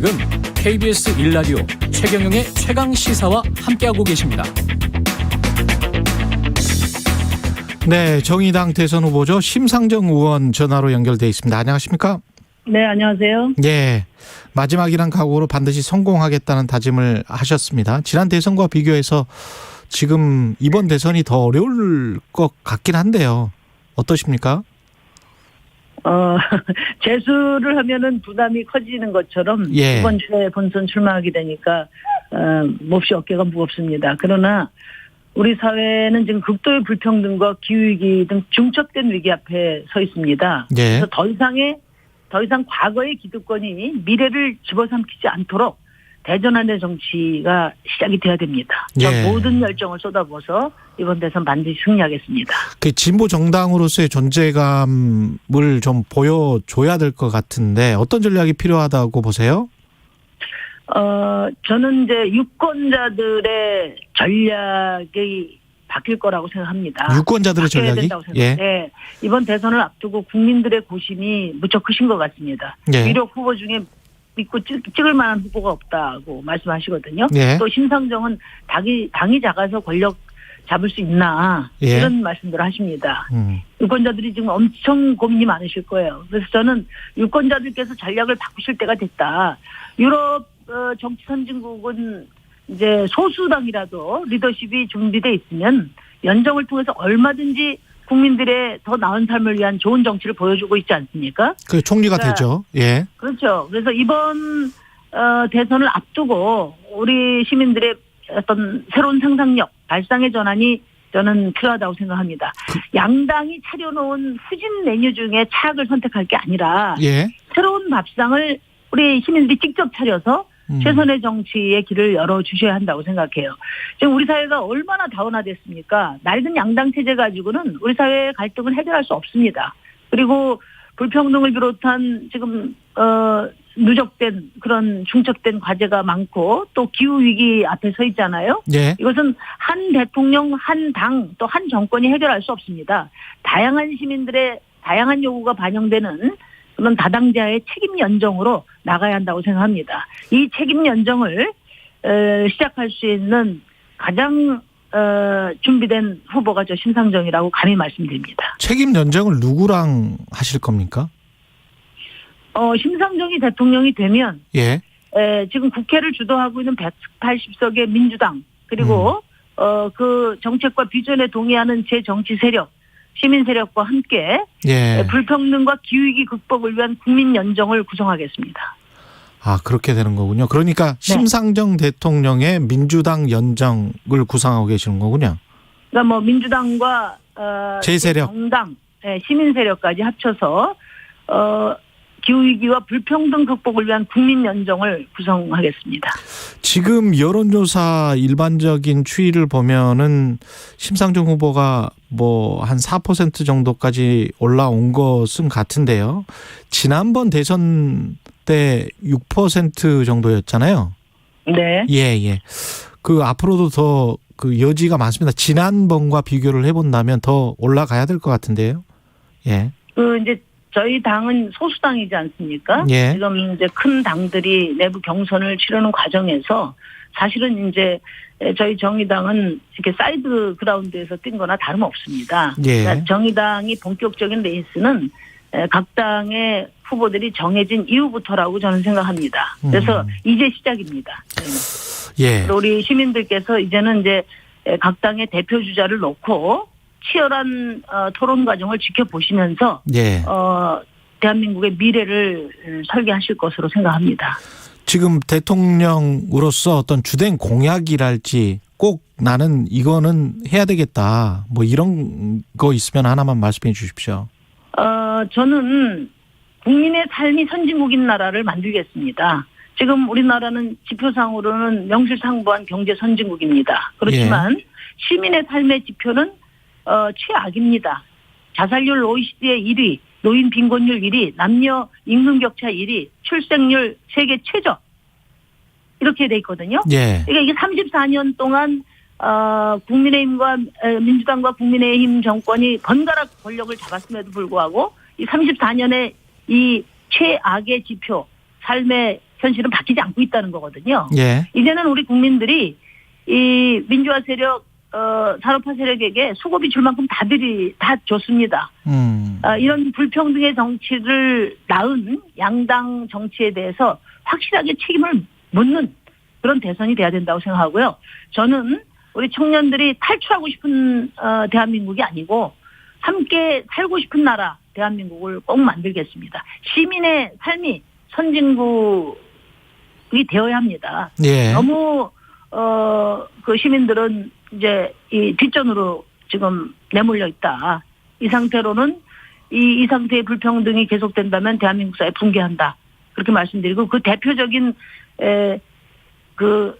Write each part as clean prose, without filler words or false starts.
지금 KBS 1라디오 최경영의 최강시사와 함께하고 계십니다. 네, 정의당 대선 후보죠. 심상정 의원 전화로 연결돼 있습니다. 안녕하십니까? 네, 안녕하세요. 예, 마지막이란 각오로 반드시 성공하겠다는 다짐을 하셨습니다. 지난 대선과 비교해서 지금 이번 대선이 더 어려울 것 같긴 한데요. 어떠십니까? 재수를 하면은 부담이 커지는 것처럼 예. 이번 주에 본선 출마하게 되니까 몹시 어깨가 무겁습니다. 그러나 우리 사회는 지금 극도의 불평등과 기후위기 등 중첩된 위기 앞에 서 있습니다. 예. 그래서 더 이상 과거의 기득권이 미래를 집어삼키지 않도록 대전환의 정치가 시작이 돼야 됩니다. 예. 모든 열정을 쏟아부어서 이번 대선 반드시 승리하겠습니다. 그 진보 정당으로서의 존재감을 좀 보여줘야 될 것 같은데 어떤 전략이 필요하다고 보세요? 저는 이제 유권자들의 전략이 바뀔 거라고 생각합니다. 유권자들의 전략이? 된다고 생각합니다. 예. 네. 이번 대선을 앞두고 국민들의 고심이 무척 크신 것 같습니다. 예. 유력 후보 중에 믿고 찍을 만한 후보가 없다고 말씀하시거든요. 예. 또 심상정은 당이 작아서 권력 잡을 수 있나 예. 이런 말씀들을 하십니다. 유권자들이 지금 엄청 고민이 많으실 거예요. 그래서 저는 유권자들께서 전략을 바꾸실 때가 됐다. 유럽 정치 선진국은 이제 소수당이라도 리더십이 준비돼 있으면 연정을 통해서 얼마든지 국민들의 더 나은 삶을 위한 좋은 정치를 보여주고 있지 않습니까? 그 총리가 그러니까 되죠. 예. 그렇죠. 그래서 이번 대선을 앞두고 우리 시민들의 어떤 새로운 상상력, 발상의 전환이 저는 필요하다고 생각합니다. 양당이 차려놓은 후진 메뉴 중에 차악을 선택할 게 아니라 예. 새로운 밥상을 우리 시민들이 직접 차려서 최선의 정치의 길을 열어주셔야 한다고 생각해요. 지금 우리 사회가 얼마나 다운화됐습니까? 낡은 양당 체제 가지고는 우리 사회의 갈등을 해결할 수 없습니다. 그리고 불평등을 비롯한 지금 누적된 그런 중첩된 과제가 많고 또 기후위기 앞에 서 있잖아요. 예. 이것은 한 대통령, 한 당, 또 한 정권이 해결할 수 없습니다. 다양한 시민들의 다양한 요구가 반영되는 그런 다당자의 책임 연정으로 나가야 한다고 생각합니다. 이 책임 연정을 시작할 수 있는 가장 준비된 후보가 저 심상정이라고 감히 말씀드립니다. 책임 연정을 누구랑 하실 겁니까? 심상정이 대통령이 되면 예. 지금 국회를 주도하고 있는 180석의 민주당 그리고 그 정책과 비전에 동의하는 제 정치 세력 시민 세력과 함께 예. 불평등과 기후위기 극복을 위한 국민연정을 구성하겠습니다. 아, 그렇게 되는 거군요. 그러니까 심상정 대통령의 민주당 연정을 구상하고 계시는 거군요. 그러니까 뭐 민주당과 제 세력, 정당, 시민 세력까지 합쳐서 기후위기와 불평등 극복을 위한 국민연정을 구성하겠습니다. 지금 여론조사 일반적인 추이를 보면은 심상정 후보가 뭐 한 4% 정도까지 올라온 것은 같은데요. 지난번 대선 때 6% 정도였잖아요. 네. 예. 그 앞으로도 더 그 여지가 많습니다. 지난번과 비교를 해본다면 더 올라가야 될 것 같은데요. 예. 이제 저희 당은 소수당이지 않습니까? 예. 지금 이제 큰 당들이 내부 경선을 치르는 과정에서 사실은 이제 저희 정의당은 이렇게 사이드 그라운드에서 뛴 거나 다름없습니다. 예. 그러니까 정의당이 본격적인 레이스는 각 당의 후보들이 정해진 이후부터라고 저는 생각합니다. 그래서 이제 시작입니다. 예. 우리 시민들께서 이제는 이제 각 당의 대표 주자를 놓고 치열한 토론 과정을 지켜보시면서 예. 대한민국의 미래를 설계하실 것으로 생각합니다. 지금 대통령으로서 어떤 주된 공약이랄지 꼭 나는 이거는 해야 되겠다. 뭐 이런 거 있으면 하나만 말씀해 주십시오. 저는 국민의 삶이 선진국인 나라를 만들겠습니다. 지금 우리나라는 지표상으로는 명실상부한 경제 선진국입니다. 그렇지만 시민의 삶의 지표는 최악입니다. 자살률 OECD의 1위, 노인 빈곤율 1위, 남녀 임금 격차 1위, 출생률 세계 최저 이렇게 돼 있거든요. 예. 그러니까 이게 34년 동안 국민의힘과 민주당과 국민의힘 정권이 번갈아 권력을 잡았음에도 불구하고 이 34년의 이 최악의 지표, 삶의 현실은 바뀌지 않고 있다는 거거든요. 예. 이제는 우리 국민들이 이 민주화 세력, 산업화 세력에게 수고비 줄 만큼 다 줬습니다. 이런 불평등의 정치를 낳은 양당 정치에 대해서 확실하게 책임을 묻는 그런 대선이 돼야 된다고 생각하고요. 저는 우리 청년들이 탈출하고 싶은 대한민국이 아니고 함께 살고 싶은 나라 대한민국을 꼭 만들겠습니다. 시민의 삶이 선진국이 되어야 합니다. 예. 너무 그 시민들은 이제 이 뒷전으로 지금 내몰려 있다. 이 상태로는 이 상태의 불평등이 계속된다면 대한민국 사회 붕괴한다. 그렇게 말씀드리고 그 대표적인 그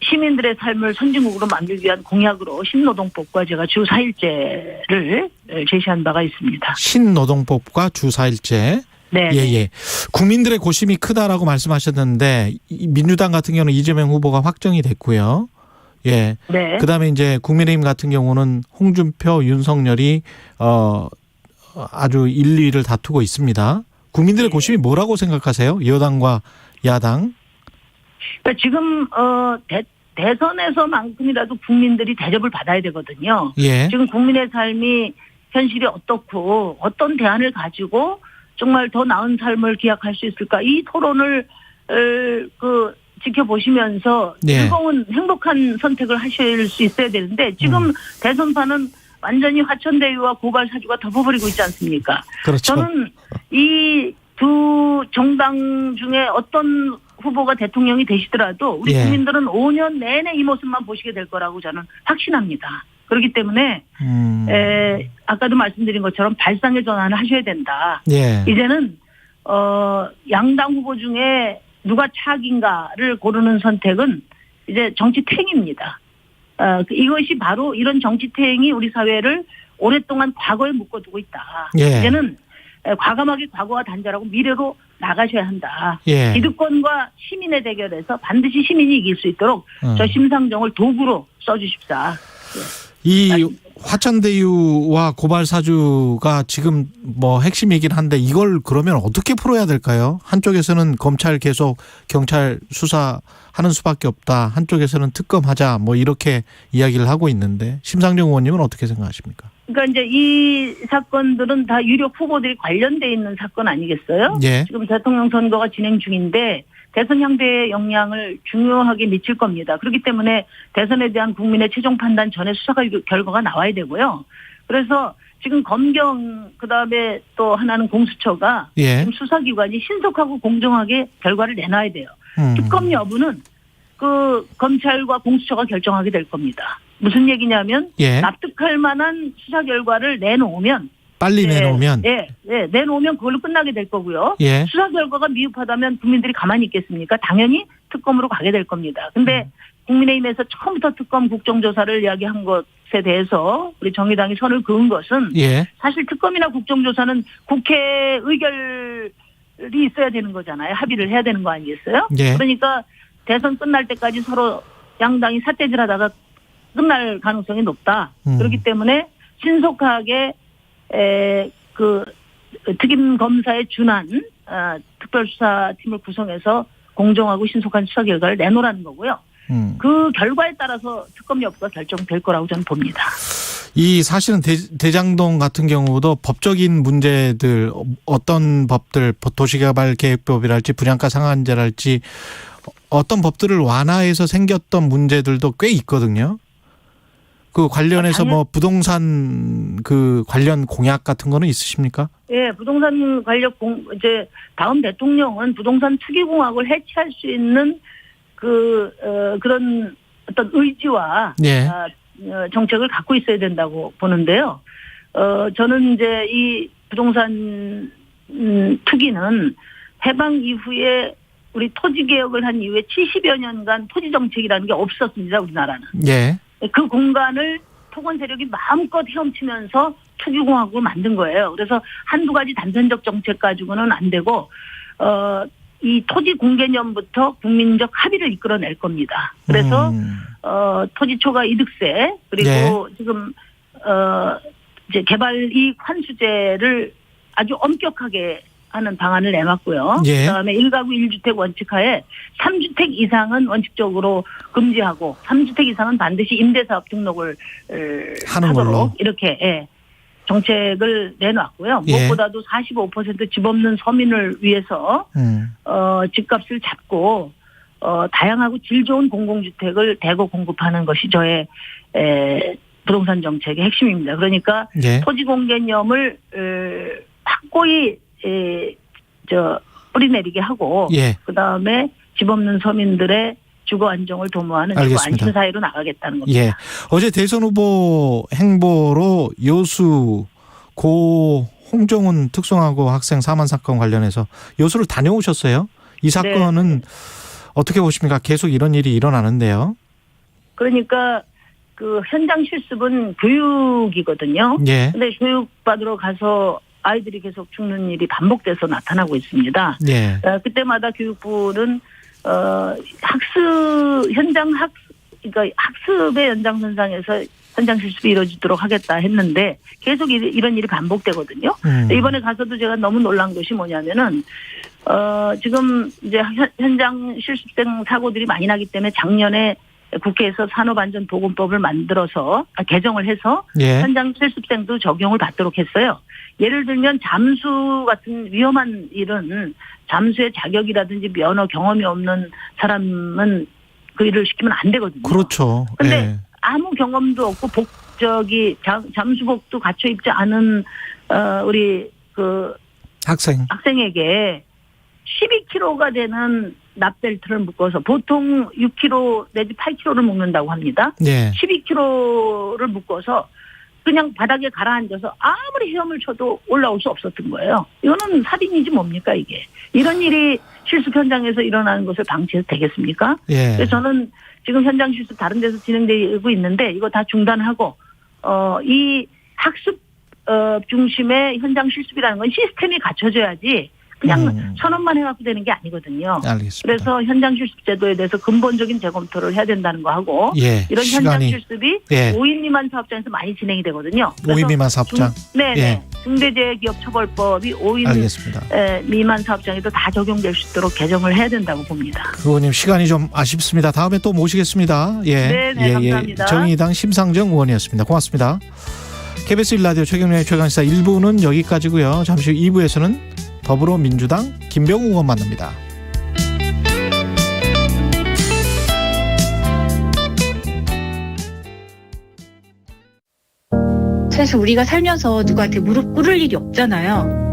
시민들의 삶을 선진국으로 만들기 위한 공약으로 신노동법과 제가 주 4일제를 제시한 바가 있습니다. 신노동법과 주 4일제. 네. 예. 국민들의 고심이 크다라고 말씀하셨는데 민주당 같은 경우는 이재명 후보가 확정이 됐고요. 예. 네. 그다음에 이제 국민의힘 같은 경우는 홍준표, 윤석열이 아주 1, 2위를 다투고 있습니다. 국민들의 고심이 뭐라고 생각하세요? 여당과 야당? 그러니까 지금 대선에서만큼이라도 국민들이 대접을 받아야 되거든요. 예. 지금 국민의 삶이 현실이 어떻고 어떤 대안을 가지고 정말 더 나은 삶을 기약할 수 있을까? 이 토론을 지켜보시면서 예. 즐거운 행복한 선택을 하실 수 있어야 되는데 지금 대선판은 완전히 화천대유와 고발 사주가 덮어버리고 있지 않습니까? 그렇죠. 저는 이 두 정당 중에 어떤 후보가 대통령이 되시더라도 우리 예. 국민들은 5년 내내 이 모습만 보시게 될 거라고 저는 확신합니다. 그렇기 때문에 아까도 말씀드린 것처럼 발상의 전환을 하셔야 된다. 예. 이제는 양당 후보 중에 누가 차악인가를 고르는 선택은 이제 정치퇴행입니다. 이것이 바로 이런 정치퇴행이 우리 사회를 오랫동안 과거에 묶어두고 있다. 예. 이제는 과감하게 과거와 단절하고 미래로 나가셔야 한다. 예. 기득권과 시민의 대결에서 반드시 시민이 이길 수 있도록 저 심상정을 도구로 써주십사. 이 화천대유와 고발 사주가 지금 뭐 핵심이긴 한데 이걸 그러면 어떻게 풀어야 될까요? 한쪽에서는 검찰 계속 경찰 수사하는 수밖에 없다. 한쪽에서는 특검하자 뭐 이렇게 이야기를 하고 있는데 심상정 의원님은 어떻게 생각하십니까? 그러니까 이제 이 사건들은 다 유력 후보들이 관련돼 있는 사건 아니겠어요? 예. 지금 대통령 선거가 진행 중인데 대선 향배의 영향을 중요하게 미칠 겁니다. 그렇기 때문에 대선에 대한 국민의 최종 판단 전에 수사 결과가 나와야 되고요. 그래서 지금 검경 그다음에 또 하나는 공수처가 예. 지금 수사기관이 신속하고 공정하게 결과를 내놔야 돼요. 특검 여부는 그 검찰과 공수처가 결정하게 될 겁니다. 무슨 얘기냐면 예. 납득할 만한 수사 결과를 내놓으면 빨리 내놓으면 내놓으면 그걸로 끝나게 될 거고요. 예. 수사 결과가 미흡하다면 국민들이 가만히 있겠습니까? 당연히 특검으로 가게 될 겁니다. 근데 국민의힘에서 처음부터 특검 국정조사를 이야기한 것에 대해서 우리 정의당이 선을 그은 것은 예. 사실 특검이나 국정조사는 국회 의결이 있어야 되는 거잖아요. 합의를 해야 되는 거 아니겠어요? 예. 그러니까 대선 끝날 때까지 서로 양당이 삿대질하다가 끝날 가능성이 높다. 그렇기 때문에 신속하게 그 특임 검사에 준한 특별수사팀을 구성해서 공정하고 신속한 수사 결과를 내놓으라는 거고요. 그 결과에 따라서 특검 여부가 결정될 거라고 저는 봅니다. 이 사실은 대장동 같은 경우도 법적인 문제들 어떤 법들 도시개발계획법이랄지 분양가 상한제랄지 어떤 법들을 완화해서 생겼던 문제들도 꽤 있거든요. 그 관련해서 뭐 부동산 그 관련 공약 같은 거는 있으십니까? 예, 부동산 관련 이제 다음 대통령은 부동산 투기공학을 해체할 수 있는 그런 어떤 의지와 예. 정책을 갖고 있어야 된다고 보는데요. 저는 이제 이 부동산 투기는 해방 이후에 우리 토지 개혁을 한 이후에 70여 년간 토지 정책이라는 게 없었습니다. 우리나라는. 예. 그 공간을 토건 세력이 마음껏 헤엄치면서 투기공학으로 만든 거예요. 그래서 한두 가지 단편적 정책 가지고는 안 되고 이 토지 공개념부터 국민적 합의를 이끌어낼 겁니다. 그래서 토지 초과 이득세 그리고 네. 지금 이제 개발 이익 환수제를 아주 엄격하게 하는 방안을 내놨고요. 예. 그다음에 1가구 1주택 원칙하에 3주택 이상은 원칙적으로 금지하고 3주택 이상은 반드시 임대사업 등록을 하는 하도록 걸로. 이렇게 정책을 내놨고요. 예. 무엇보다도 45% 집 없는 서민을 위해서 집값을 잡고 다양하고 질 좋은 공공주택을 대거 공급하는 것이 저의 부동산 정책의 핵심입니다. 그러니까 예. 토지 공개념을 확고히 뿌리내리게 하고 예. 그다음에 집 없는 서민들의 주거 안정을 도모하는 주거 알겠습니다. 안심 사회로 나가겠다는 겁니다. 예. 어제 대선 후보 행보로 여수 고 홍정훈 특성화고 학생 사망 사건 관련해서 여수를 다녀오셨어요? 이 사건은 어떻게 보십니까? 계속 이런 일이 일어나는데요. 그러니까 그 현장 실습은 교육이거든요. 예. 근데 교육받으러 가서 아이들이 계속 죽는 일이 반복돼서 나타나고 있습니다. 예. 그때마다 교육부는 그러니까 학습의 연장선상에서 현장 실습이 이루어지도록 하겠다 했는데 계속 이런 일이 반복되거든요. 이번에 가서도 제가 너무 놀란 것이 뭐냐면은 지금 이제 현장 실습생 사고들이 많이 나기 때문에 작년에 국회에서 산업안전보건법을 만들어서 개정을 해서 예. 현장 실습생도 적용을 받도록 했어요. 예를 들면 잠수 같은 위험한 일은 잠수의 자격이라든지 면허 경험이 없는 사람은 그 일을 시키면 안 되거든요. 그렇죠. 근데 예. 아무 경험도 없고 잠수복도 갖춰 입지 않은 우리 그 학생에게 12kg가 되는 납벨트를 묶어서 보통 6kg 내지 8kg를 묶는다고 합니다. 예. 12kg를 묶어서 그냥 바닥에 가라앉아서 아무리 헤엄을 쳐도 올라올 수 없었던 거예요. 이거는 살인이지 뭡니까 이게. 이런 일이 실습 현장에서 일어나는 것을 방치해도 되겠습니까? 예. 그래서 저는 지금 현장 실습 다른 데서 진행되고 있는데 이거 다 중단하고 이 학습 중심의 현장 실습이라는 건 시스템이 갖춰져야지 그냥 선언만 해갖고 되는 게 아니거든요. 알겠습니다. 그래서 현장 실습 제도에 대해서 근본적인 재검토를 해야 된다는 거 하고 예. 이런 현장 실습이 예. 5인 미만 사업장에서 많이 진행이 되거든요. 5인 미만 사업장. 네. 예. 중대재해기업처벌법이 5인 알겠습니다. 미만 사업장에도 다 적용될 수 있도록 개정을 해야 된다고 봅니다. 의원님 시간이 좀 아쉽습니다. 다음에 또 모시겠습니다. 예. 네, 감사합니다. 정의당 심상정 의원이었습니다. 고맙습니다. KBS 1라디오 최경련의 최강시사 1부는 여기까지고요. 잠시 후 2부에서는 더불어민주당 김병우 의원 만납니다. 사실 우리가 살면서 누구한테 무릎 꿇을 일이 없잖아요.